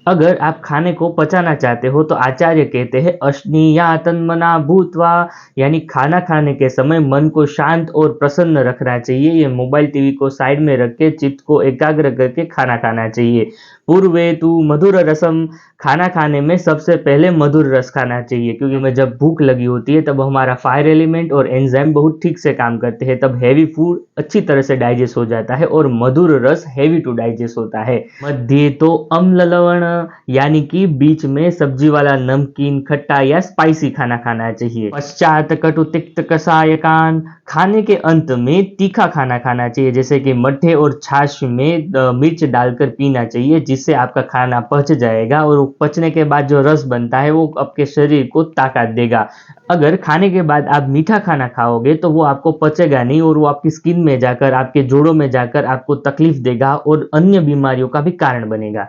अगर आप खाने को पचाना चाहते हो तो आचार्य कहते हैं अश्नीयातन्मना भूत्वा, यानी खाना खाने के समय मन को शांत और प्रसन्न रखना चाहिए। ये मोबाइल टीवी को साइड में रख के चित्त को एकाग्र करके खाना खाना चाहिए। पूर्वे तु मधुर रसम, खाना खाने में सबसे पहले मधुर रस खाना चाहिए, क्योंकि हमें जब भूख लगी होती है तब हमारा फायर एलिमेंट और एंजाइम बहुत ठीक से काम करते हैं, तब हैवी फूड अच्छी तरह से डाइजेस्ट हो जाता है और मधुर रस हैवी टू डाइजेस्ट होता है। मध्य तो अम्ल लवण, यानी कि बीच में सब्जी वाला नमकीन, खट्टा या स्पाइसी खाना खाना चाहिए। पश्चात कटु तिक्त कषायकान, खाने के अंत में तीखा खाना खाना चाहिए, जैसे कि मट्ठे और छाछ में मिर्च डालकर पीना चाहिए, जिससे आपका खाना पच जाएगा और पचने के बाद जो रस बनता है वो आपके शरीर को ताकत देगा। अगर खाने के बाद आप मीठा खाना खाओगे तो वो आपको पचेगा नहीं और वो आपकी स्किन में जाकर, आपके जोड़ों में जाकर आपको तकलीफ देगा और अन्य बीमारियों का भी कारण बनेगा।